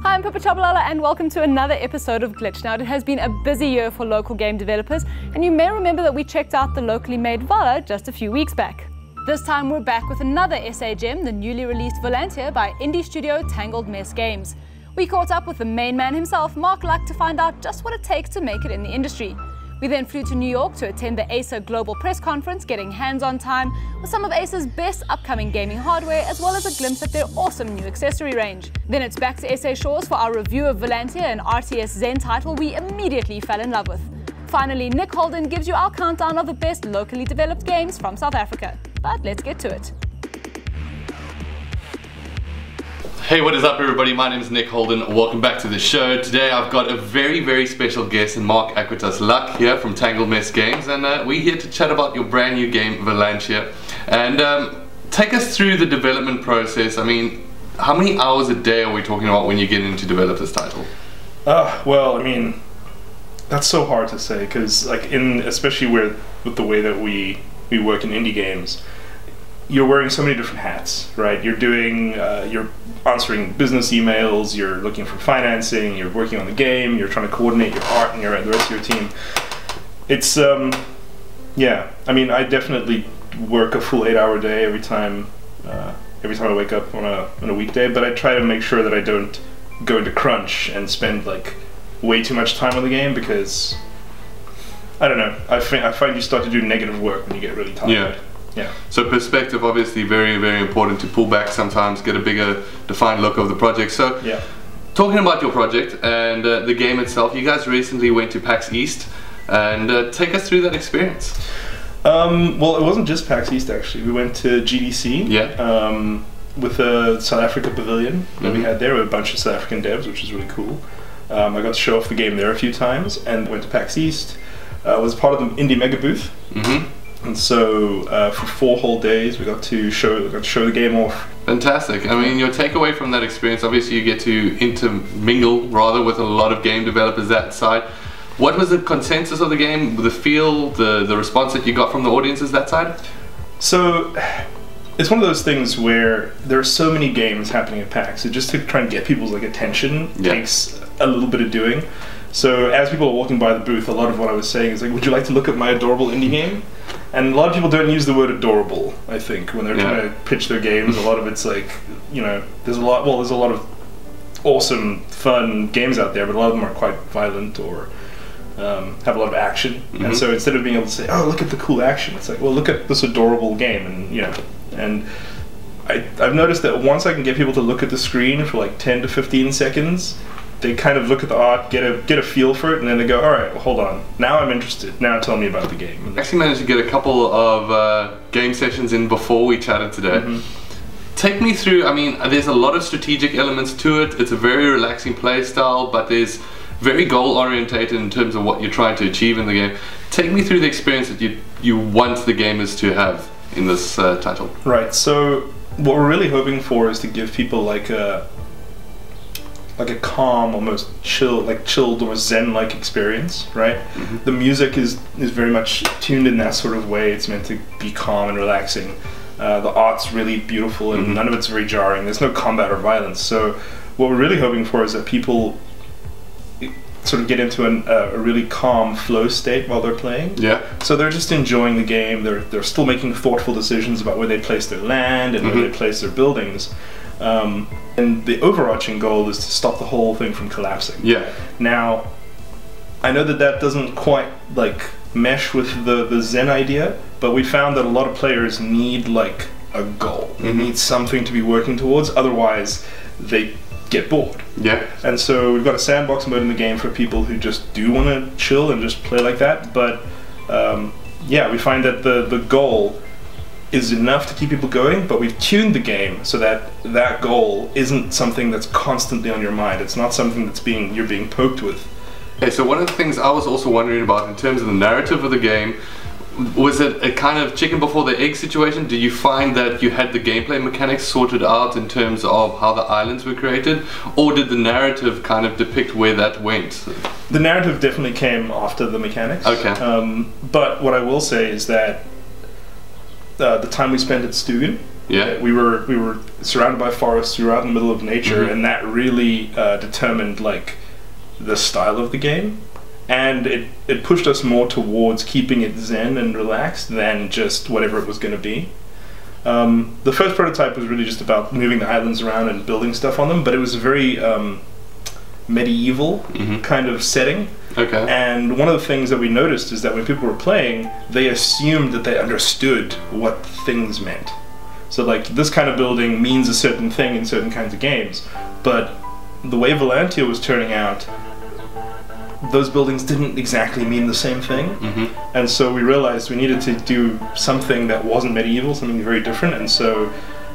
Hi, I'm Pippa Chabalala and welcome to another episode of Glitch. Now, it has been a busy year for local game developers, and you may remember that we checked out the locally made Vala just a few weeks back. This time we're back with another SA gem, the newly released Volantia by indie studio Tangled Mess Games. We caught up with the main man himself, Mark Luck, to find out just what it takes to make it in the industry. We then flew to New York to attend the Acer Global Press Conference, getting hands-on time with some of Acer's best upcoming gaming hardware, as well as a glimpse at their awesome new accessory range. Then it's back to SA Shores for our review of Valentia, an RTS Zen title we immediately fell in love with. Finally, Nick Holden gives you our countdown of the best locally developed games from South Africa. But let's get to it. Hey, what is up everybody? My name is Nick Holden. Welcome back to the show. Today I've got a very special guest, and Mark Luck here from Tangled Mess Games, and we're here to chat about your brand new game, Valentia. And take us through the development process. I mean, how many hours a day are we talking about when you get in to develop this title? Well, I mean, that's so hard to say, because especially with the way that we work in indie games, you're wearing so many different hats, right? You're doing, you're answering business emails, you're looking for financing, you're working on the game, you're trying to coordinate your art and the rest of your team. It's, yeah, I mean, I definitely work a full 8-hour day every time I wake up on a weekday, but I try to make sure that I don't go into crunch and spend like way too much time on the game, because, I don't know, I find you start to do negative work when you get really tired. Yeah. Yeah. So perspective, obviously very important to pull back sometimes, get a bigger defined look of the project. So yeah. Talking about your project and the game itself, you guys recently went to PAX East, and take us through that experience. Well, it wasn't just PAX East actually. We went to GDC, yeah. With the South Africa pavilion that we had there with a bunch of South African devs, which was really cool. I got to show off the game there a few times, and went to PAX East. Was part of the Indie Mega booth. And so for 4 whole days we got to show the game off. Fantastic. I mean, your takeaway from that experience, obviously you get to intermingle rather with a lot of game developers that side. What was the consensus of the game, the feel, the response that you got from the audiences that side? So it's one of those things where there are so many games happening at PAX, so just to try and get people's attention takes a little bit of doing. So as people are walking by the booth, a lot of what I was saying is like, would you like to look at my adorable indie game? And a lot of people don't use the word adorable, I think, when they're trying to pitch their games. A lot of it's like, you know, there's a lot of awesome, fun games out there, but a lot of them are quite violent or have a lot of action. And so instead of being able to say, oh, look at the cool action, it's like, well, look at this adorable game, and you know. And I've noticed that once I can get people to look at the screen for like 10 to 15 seconds, they kind of look at the art, get a feel for it, and then they go, all right, well, hold on, now I'm interested, now tell me about the game. I actually managed to get a couple of game sessions in before we chatted today. Take me through, I mean, there's a lot of strategic elements to it, it's a very relaxing play style, but there's very goal orientated in terms of what you're trying to achieve in the game. Take me through the experience that you want the gamers to have in this title. Right, so what we're really hoping for is to give people like a calm, almost chilled or zen-like experience, right? The music is very much tuned in that sort of way. It's meant to be calm and relaxing. The art's really beautiful, and none of it's very jarring. There's no combat or violence. So what we're really hoping for is that people sort of get into a really calm flow state while they're playing. Yeah. So they're just enjoying the game. They're still making thoughtful decisions about where they place their land and where they place their buildings. And the overarching goal is to stop the whole thing from collapsing. Yeah. Now, I know that doesn't quite mesh with the Zen idea, but we found that a lot of players need a goal. They need something to be working towards, otherwise they get bored. Yeah. And so we've got a sandbox mode in the game for people who just do want to chill and just play like that, but yeah, we find that the goal is enough to keep people going, but we've tuned the game so that goal isn't something that's constantly on your mind. It's not something that's you're being poked with. Okay, so one of the things I was also wondering about in terms of the narrative of the game, was it a kind of chicken before the egg situation? Did you find that you had the gameplay mechanics sorted out in terms of how the islands were created, or did the narrative kind of depict where that went? The narrative definitely came after the mechanics. Okay. But what I will say is that the time we spent at Stugan Yeah. We were surrounded by forests, we were out in the middle of nature, and that really determined like the style of the game. And it pushed us more towards keeping it zen and relaxed than just whatever it was going to be. The first prototype was really just about moving the islands around and building stuff on them, but it was a very medieval kind of setting. Okay. And one of the things that we noticed is that when people were playing, they assumed that they understood what things meant. So like this kind of building means a certain thing in certain kinds of games, but the way Volantia was turning out, those buildings didn't exactly mean the same thing. And so we realized we needed to do something that wasn't medieval, something very different. And so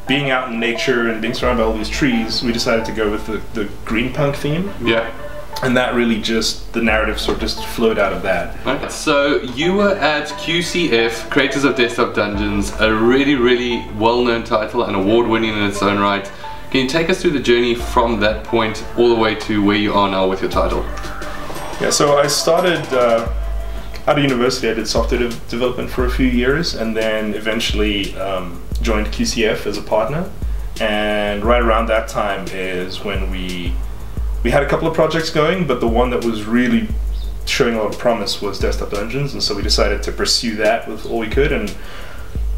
being out in nature and being surrounded by all these trees, we decided to go with the green punk theme. Yeah. And that really just, the narrative sort of just flowed out of that. Okay. So you were at QCF, Creators of Desktop Dungeons, a really, really well-known title and award-winning in its own right. Can you take us through the journey from that point all the way to where you are now with your title? Yeah, so I started out of university. I did software development for a few years, and then eventually joined QCF as a partner. And right around that time is when we had a couple of projects going, but the one that was really showing a lot of promise was Desktop Dungeons, and so we decided to pursue that with all we could, and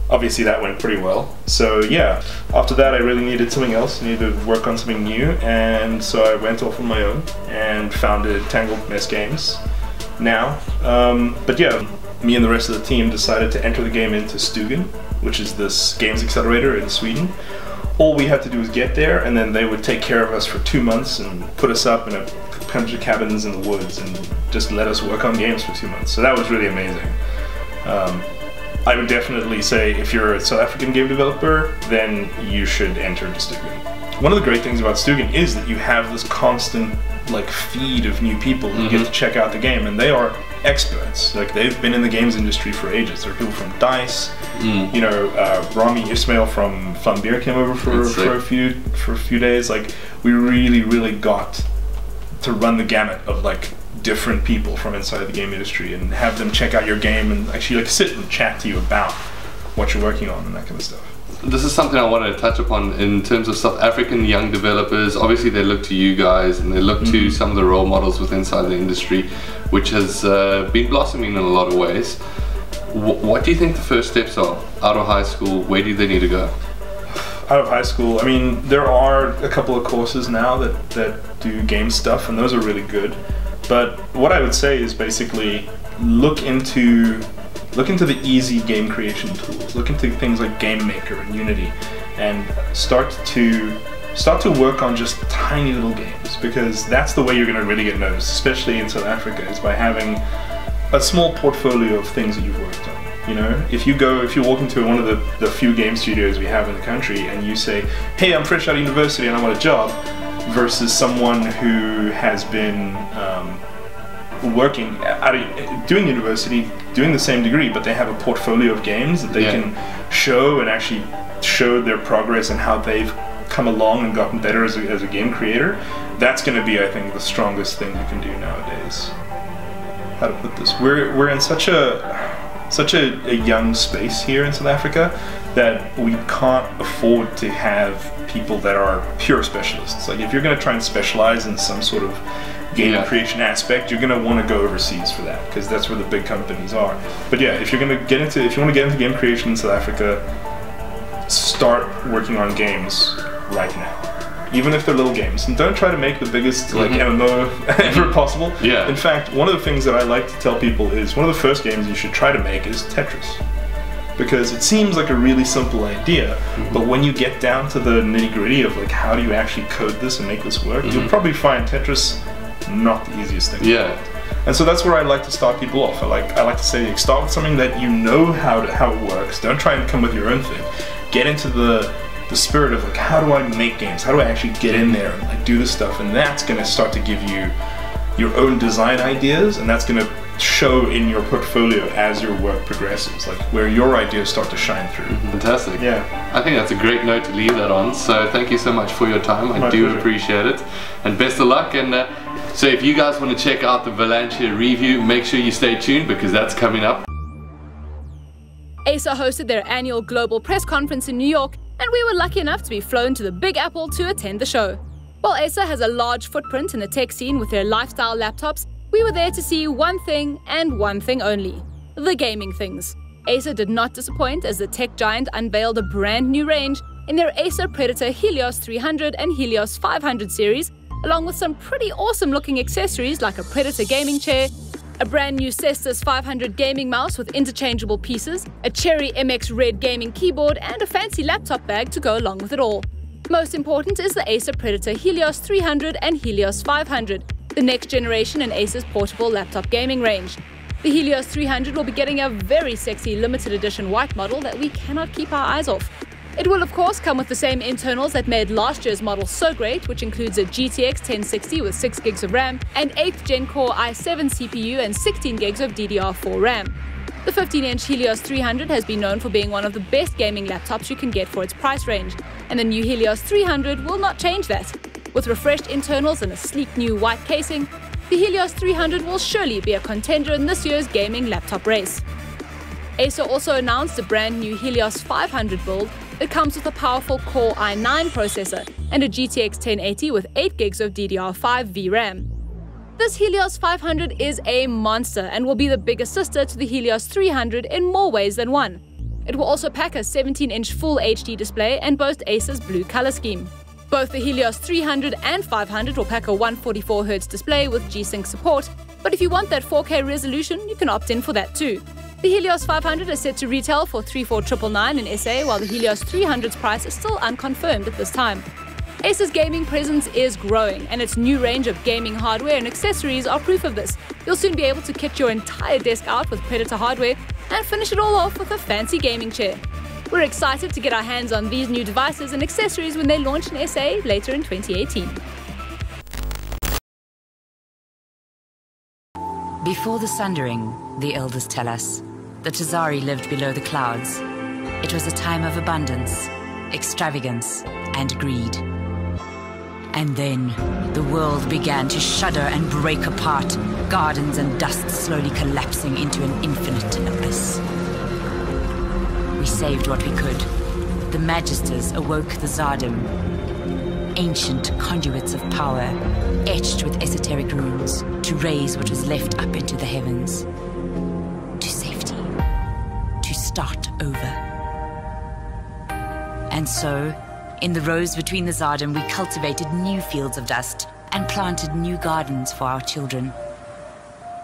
obviously that went pretty well. So yeah, after that I really needed something else, I needed to work on something new, and so I went off on my own and founded Tangled Mess Games now. But yeah, me and the rest of the team decided to enter the game into Stugan, which is this games accelerator in Sweden. All we had to do was get there, and then they would take care of us for 2 months and put us up in a bunch of cabins in the woods and just let us work on games for 2 months. So that was really amazing. I would definitely say if you're a South African game developer, then you should enter into Stugan. One of the great things about Stugan is that you have this constant like feed of new people who get to check out the game, and they are experts. Like they've been in the games industry for ages. There are people from DICE, you know, Rami Ismail from Fun Beer came over for a few days. Like we really got to run the gamut of like different people from inside the game industry and have them check out your game and actually like sit and chat to you about what you're working on and that kind of stuff. This is something I wanted to touch upon in terms of South African young developers. Obviously they look to you guys and they look to some of the role models within inside the industry, which has been blossoming in a lot of ways. What do you think the first steps are out of high school? Where do they need to go? Out of high school, I mean, there are a couple of courses now that do game stuff, and those are really good. But what I would say is basically look into the easy game creation tools. Look into things like Game Maker and Unity, and start to work on just tiny little games, because that's the way you're going to really get noticed, especially in South Africa, is by having a small portfolio of things that you've worked on. You know, if you walk into one of the few game studios we have in the country and you say, hey, I'm fresh out of university and I want a job, versus someone who has been working doing university, doing the same degree, but they have a portfolio of games that they can show and actually show their progress and how they've come along and gotten better as a game creator. That's going to be, I think, the strongest thing you can do nowadays. How to put this? We're in such a young space here in South Africa that we can't afford to have people that are pure specialists. Like if you're going to try and specialize in some sort of game creation aspect, you're going to want to go overseas for that, because that's where the big companies are. But yeah, if you want to get into game creation in South Africa, start working on games right now, even if they're little games, and don't try to make the biggest like MMO ever possible. In fact, one of the things that I like to tell people is one of the first games you should try to make is Tetris, because it seems like a really simple idea, but when you get down to the nitty-gritty of like how do you actually code this and make this work, you'll probably find Tetris not the easiest thing. And so that's where I like to start people off. I like to say, start with something that you know how it works. Don't try and come with your own thing. Get into the spirit of like, how do I make games? How do I actually get in there and like do this stuff? And that's going to start to give you your own design ideas, and that's going to show in your portfolio as your work progresses, like where your ideas start to shine through. Fantastic. I think that's a great note to leave that on. So thank you so much for your time. I do appreciate it, and best of luck. And so if you guys want to check out the Valencia review, make sure you stay tuned, because that's coming up. Acer hosted their annual Global Press Conference in New York, and we were lucky enough to be flown to the Big Apple to attend the show. While Acer has a large footprint in the tech scene with their lifestyle laptops, we were there to see one thing and one thing only: the gaming things. Acer did not disappoint as the tech giant unveiled a brand new range in their Acer Predator Helios 300 and Helios 500 series, along with some pretty awesome looking accessories like a Predator gaming chair, a brand new Cestus 500 gaming mouse with interchangeable pieces, a Cherry MX Red gaming keyboard, and a fancy laptop bag to go along with it all. Most important is the Acer Predator Helios 300 and Helios 500, the next generation in Acer's portable laptop gaming range. The Helios 300 will be getting a very sexy limited edition white model that we cannot keep our eyes off. It will of course come with the same internals that made last year's model so great, which includes a GTX 1060 with 6 gigs of RAM, an 8th Gen Core i7 CPU and 16 gigs of DDR4 RAM. The 15-inch Helios 300 has been known for being one of the best gaming laptops you can get for its price range, and the new Helios 300 will not change that. With refreshed internals and a sleek new white casing, the Helios 300 will surely be a contender in this year's gaming laptop race. Acer also announced a brand new Helios 500 build that comes with a powerful Core i9 processor and a GTX 1080 with 8 gigs of DDR5 VRAM. This Helios 500 is a monster and will be the bigger sister to the Helios 300 in more ways than one. It will also pack a 17-inch Full HD display and boast Acer's blue color scheme. Both the Helios 300 and 500 will pack a 144Hz display with G-Sync support, but if you want that 4K resolution, you can opt in for that too. The Helios 500 is set to retail for $34,999 in SA, while the Helios 300's price is still unconfirmed at this time. Acer's gaming presence is growing, and its new range of gaming hardware and accessories are proof of this. You'll soon be able to kit your entire desk out with Predator hardware and finish it all off with a fancy gaming chair. We're excited to get our hands on these new devices and accessories when they launch in SA later in 2018. Before the sundering, the elders tell us, the Tazari lived below the clouds. It was a time of abundance, extravagance, and greed. And then, the world began to shudder and break apart, gardens and dust slowly collapsing into an infinite abyss. We saved what we could. The Magisters awoke the Tsardom, ancient conduits of power, etched with esoteric runes, to raise what was left up into the heavens. To safety. To start over. And so, in the rows between the Tsardom, we cultivated new fields of dust and planted new gardens for our children.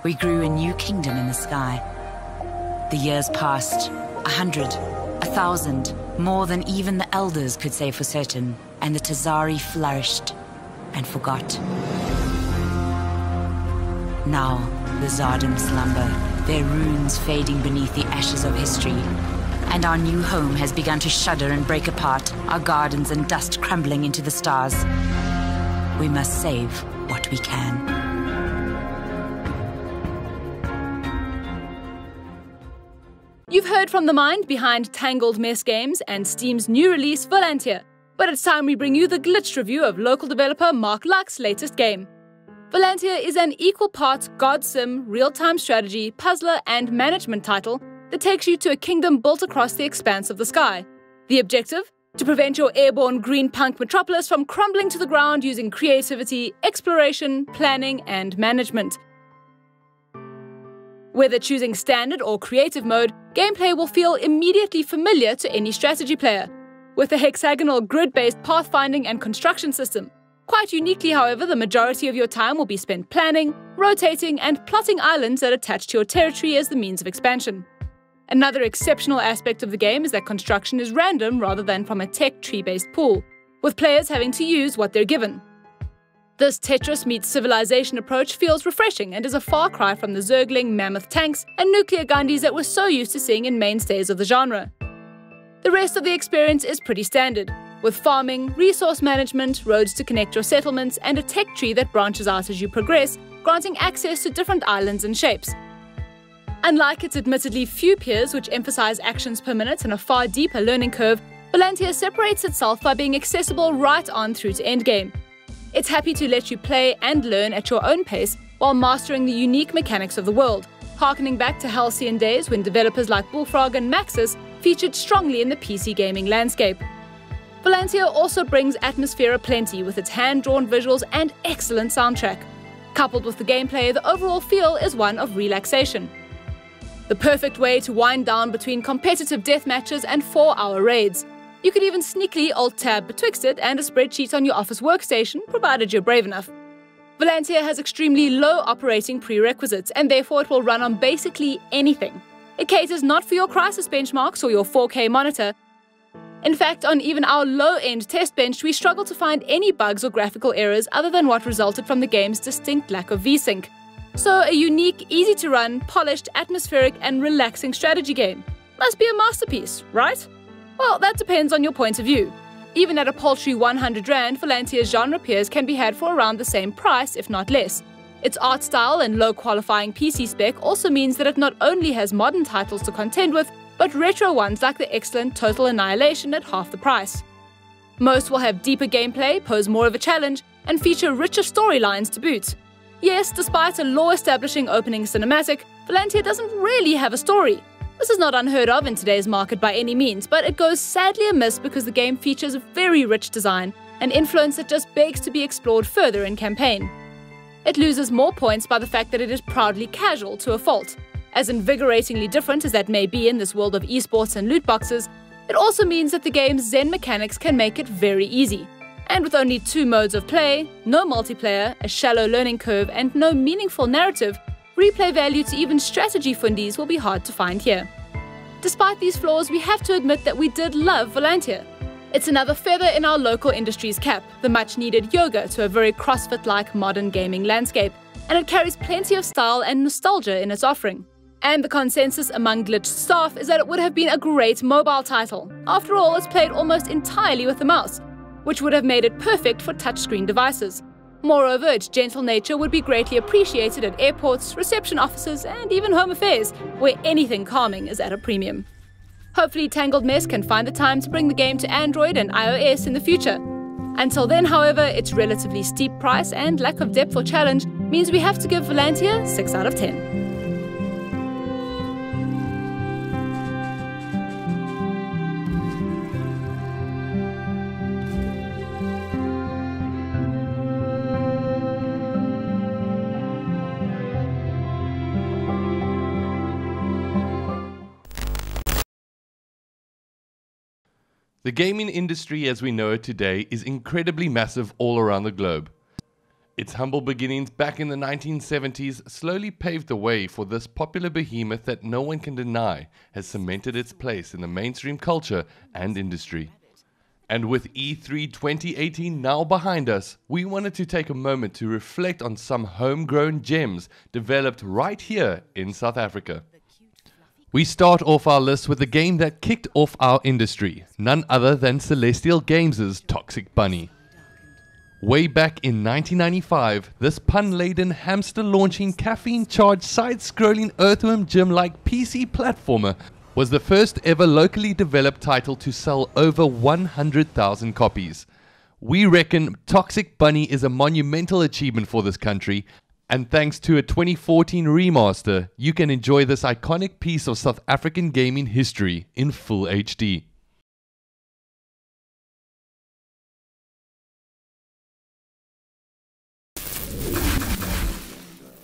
We grew a new kingdom in the sky. The years passed, 100, 1,000, more than even the elders could say for certain, and the Tazari flourished and forgot. Now, the Tsardom slumber, their runes fading beneath the ashes of history. And our new home has begun to shudder and break apart, our gardens and dust crumbling into the stars. We must save what we can. You've heard from the mind behind Tangled Mess Games and Steam's new release, Volantia. But it's time we bring you the glitched review of local developer Mark Luck's latest game. Volantia is an equal parts God Sim, real-time strategy, puzzler and management title that takes you to a kingdom built across the expanse of the sky. The objective? To prevent your airborne green punk metropolis from crumbling to the ground using creativity, exploration, planning and management. Whether choosing standard or creative mode, gameplay will feel immediately familiar to any strategy player, with a hexagonal grid-based pathfinding and construction system. Quite uniquely, however, the majority of your time will be spent planning, rotating, and plotting islands that attach to your territory as the means of expansion. Another exceptional aspect of the game is that construction is random rather than from a tech tree-based pool, with players having to use what they're given. This Tetris meets civilization approach feels refreshing and is a far cry from the Zergling, mammoth tanks, and nuclear Gandhis that we're so used to seeing in mainstays of the genre. The rest of the experience is pretty standard, with farming, resource management, roads to connect your settlements, and a tech tree that branches out as you progress, granting access to different islands and shapes. Unlike its admittedly few peers which emphasize actions per minute and a far deeper learning curve, Volantia separates itself by being accessible right on through to endgame. It's happy to let you play and learn at your own pace while mastering the unique mechanics of the world, harkening back to halcyon days when developers like Bullfrog and Maxis featured strongly in the PC gaming landscape. Valencia also brings atmosphere aplenty with its hand-drawn visuals and excellent soundtrack. Coupled with the gameplay, the overall feel is one of relaxation. The perfect way to wind down between competitive death matches and 4-hour raids. You could even sneakily alt-tab betwixt it and a spreadsheet on your office workstation, provided you're brave enough. Valencia has extremely low operating prerequisites, and therefore it will run on basically anything. It caters not for your crisis benchmarks or your 4K monitor. In fact, on even our low-end test bench, we struggle to find any bugs or graphical errors other than what resulted from the game's distinct lack of VSync. So a unique, easy-to-run, polished, atmospheric and relaxing strategy game. Must be a masterpiece, right? Well, that depends on your point of view. Even at a paltry 100 Rand, Valencia's genre peers can be had for around the same price, if not less. Its art style and low qualifying PC spec also means that it not only has modern titles to contend with, but retro ones like the excellent Total Annihilation at half the price. Most will have deeper gameplay, pose more of a challenge, and feature richer storylines to boot. Yes, despite a law-establishing opening cinematic, Volantia doesn't really have a story. This is not unheard of in today's market by any means, but it goes sadly amiss because the game features a very rich design, an influence that just begs to be explored further in campaign. It loses more points by the fact that it is proudly casual to a fault. As invigoratingly different as that may be in this world of esports and loot boxes, it also means that the game's zen mechanics can make it very easy. And with only 2 modes of play, no multiplayer, a shallow learning curve, and no meaningful narrative, replay value to even strategy fundies will be hard to find here. Despite these flaws, we have to admit that we did love Volantia. It's another feather in our local industry's cap, the much-needed yoga to a very CrossFit-like modern gaming landscape, and it carries plenty of style and nostalgia in its offering. And the consensus among glitched staff is that it would have been a great mobile title. After all, it's played almost entirely with the mouse, which would have made it perfect for touchscreen devices. Moreover, its gentle nature would be greatly appreciated at airports, reception offices, and even home affairs, where anything calming is at a premium. Hopefully Tangled Mess can find the time to bring the game to Android and iOS in the future. Until then, however, its relatively steep price and lack of depth or challenge means we have to give Volantia 6 out of 10. The gaming industry as we know it today is incredibly massive all around the globe. Its humble beginnings back in the 1970s slowly paved the way for this popular behemoth that no one can deny has cemented its place in the mainstream culture and industry. And with E3 2018 now behind us, we wanted to take a moment to reflect on some homegrown gems developed right here in South Africa. We start off our list with the game that kicked off our industry, none other than Celestial Games' Toxic Bunny. Way back in 1995, this pun-laden, hamster-launching, caffeine-charged, side-scrolling earthworm gym-like PC platformer was the first ever locally developed title to sell over 100,000 copies. We reckon Toxic Bunny is a monumental achievement for this country, and thanks to a 2014 remaster, you can enjoy this iconic piece of South African gaming history in full HD.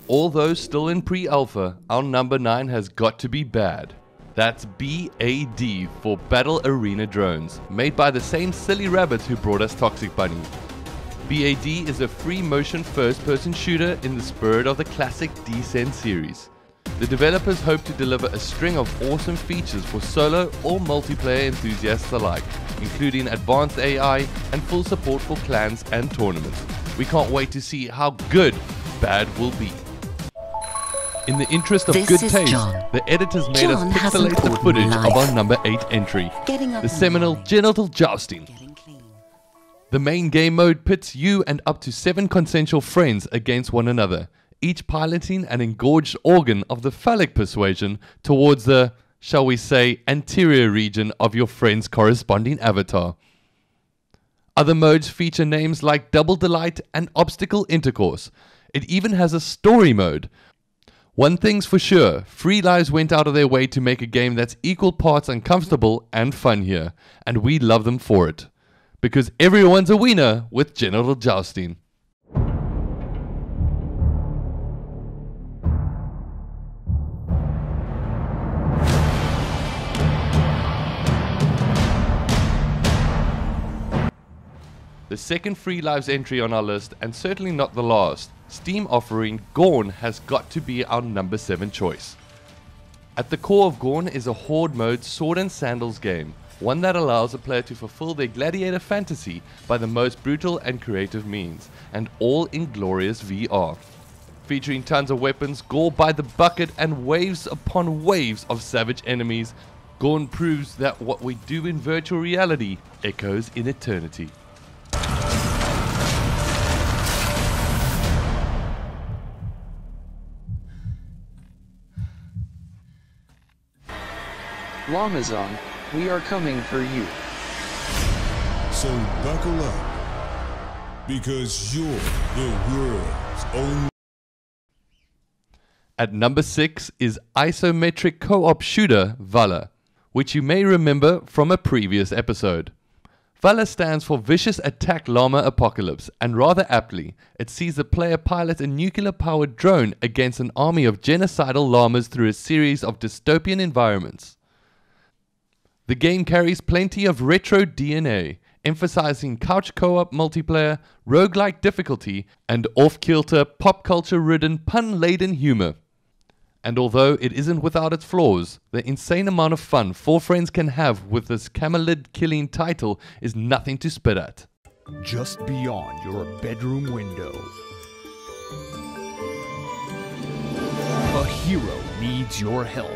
Although still in pre-alpha, our number 9 has got to be bad. That's BAD for Battle Arena Drones, made by the same silly rabbits who brought us Toxic Bunny. BAD is a free motion first-person shooter in the spirit of the classic Descent series. The developers hope to deliver a string of awesome features for solo or multiplayer enthusiasts alike, including advanced AI and full support for clans and tournaments. We can't wait to see how good BAD will be. In the interest of good taste, the editors made us pixelate the footage of our number 8 entry, the seminal Genital Jousting. The main game mode pits you and up to 7 consensual friends against one another, each piloting an engorged organ of the phallic persuasion towards the, shall we say, anterior region of your friend's corresponding avatar. Other modes feature names like Double Delight and Obstacle Intercourse. It even has a story mode. One thing's for sure, Free Lives went out of their way to make a game that's equal parts uncomfortable and fun here, and we love them for it. Because everyone's a winner with Genital Jousting. The second Free Lives entry on our list, and certainly not the last, Steam offering Gorn has got to be our number 7 choice. At the core of Gorn is a horde mode sword and sandals game, one that allows a player to fulfill their gladiator fantasy by the most brutal and creative means, and all in glorious VR. Featuring tons of weapons, gore by the bucket, and waves upon waves of savage enemies, Gorn proves that what we do in virtual reality echoes in eternity. Lamazon, we are coming for you. So buckle up, because you're the world's only. At number 6 is isometric co-op shooter Vala, which you may remember from a previous episode. Vala stands for Vicious Attack Llama Apocalypse, and rather aptly, it sees the player pilot a nuclear-powered drone against an army of genocidal llamas through a series of dystopian environments. The game carries plenty of retro DNA, emphasizing couch co-op multiplayer, roguelike difficulty, and off-kilter, pop culture-ridden, pun-laden humor. And although it isn't without its flaws, the insane amount of fun 4 friends can have with this camelid-killing title is nothing to spit at. Just beyond your bedroom window, a hero needs your help.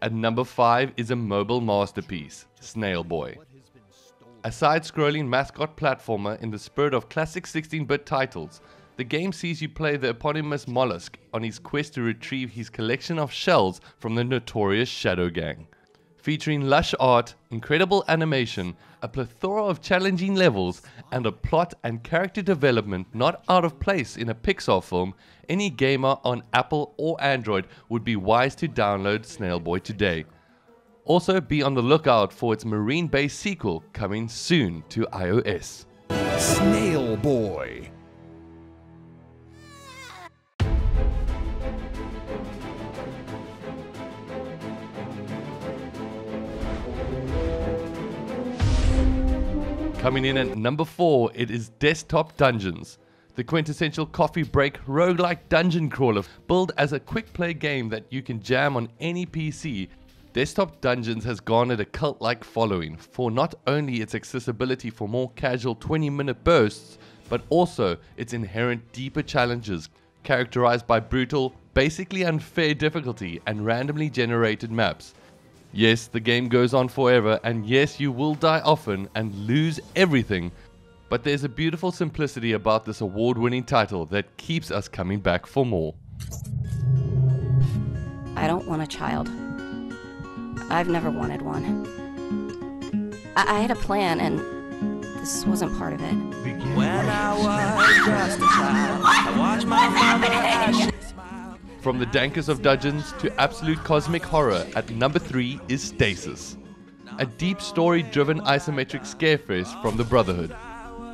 At number 5 is a mobile masterpiece, Snail Boy. A side-scrolling mascot platformer in the spirit of classic 16-bit titles, the game sees you play the eponymous mollusk on his quest to retrieve his collection of shells from the notorious Shadow Gang. Featuring lush art, incredible animation, a plethora of challenging levels, and a plot and character development not out of place in a Pixar film, any gamer on Apple or Android would be wise to download Snail Boy today. Also be on the lookout for its marine-based sequel coming soon to iOS. Snail Boy. Coming in at number 4, it is Desktop Dungeons, the quintessential coffee break roguelike dungeon crawler built as a quick play game that you can jam on any PC. Desktop Dungeons has garnered a cult-like following for not only its accessibility for more casual 20-minute bursts, but also its inherent deeper challenges, characterized by brutal, basically unfair difficulty and randomly generated maps. Yes, the game goes on forever, and yes, you will die often and lose everything, but there's a beautiful simplicity about this award-winning title that keeps us coming back for more. I don't want a child. I've never wanted one. I had a plan, and this wasn't part of it. When I was just a child, I watched my mother. From the dankest of dungeons to absolute cosmic horror, at number 3 is Stasis, a deep story-driven isometric scarefest from the Brotherhood.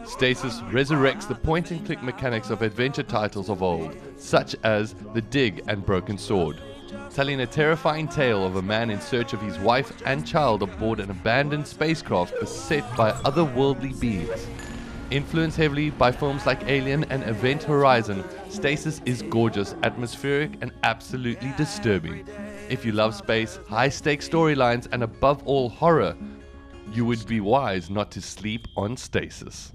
Stasis resurrects the point-and-click mechanics of adventure titles of old, such as The Dig and Broken Sword, telling a terrifying tale of a man in search of his wife and child aboard an abandoned spacecraft beset by otherworldly beings. Influenced heavily by films like Alien and Event Horizon, Stasis is gorgeous, atmospheric, and absolutely disturbing. If you love space, high-stakes storylines, and above all horror, you would be wise not to sleep on Stasis.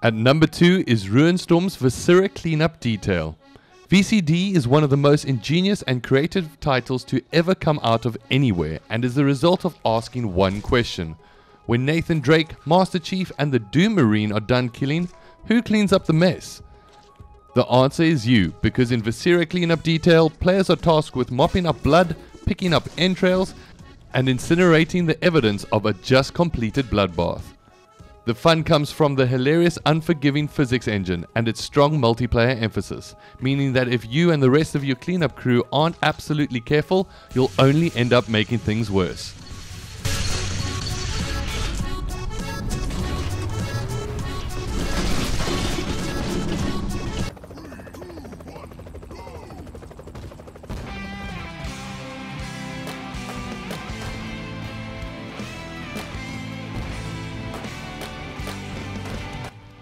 At number 2 is Ruinstorms Viscera Cleanup Detail. VCD is one of the most ingenious and creative titles to ever come out of anywhere, and is the result of asking one question. When Nathan Drake, Master Chief, and the Doom Marine are done killing, who cleans up the mess? The answer is you, because in Viscera Cleanup Detail, players are tasked with mopping up blood, picking up entrails, and incinerating the evidence of a just completed bloodbath. The fun comes from the hilarious unforgiving physics engine and its strong multiplayer emphasis, meaning that if you and the rest of your cleanup crew aren't absolutely careful, you'll only end up making things worse.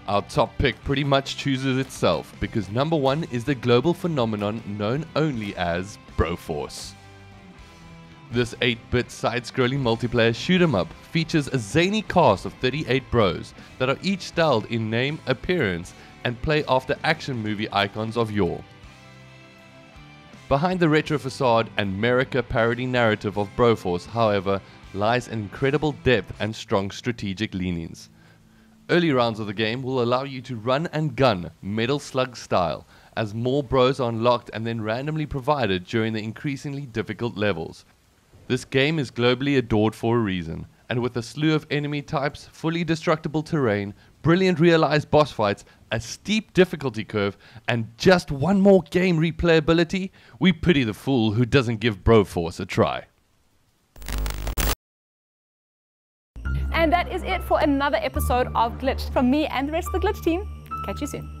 Our top pick pretty much chooses itself, because number 1 is the global phenomenon known only as Broforce. This 8-bit side-scrolling multiplayer shoot-'em-up features a zany cast of 38 bros that are each styled in name, appearance, and play after action movie icons of yore. Behind the retro facade and America parody narrative of Broforce, however, lies an incredible depth and strong strategic leanings. Early rounds of the game will allow you to run and gun Metal Slug style, as more bros are unlocked and then randomly provided during the increasingly difficult levels. This game is globally adored for a reason, and with a slew of enemy types, fully destructible terrain, brilliant realized boss fights, a steep difficulty curve, and just one more game replayability, we pity the fool who doesn't give Broforce a try. And that is it for another episode of Glitched. From me and the rest of the Glitch team, catch you soon.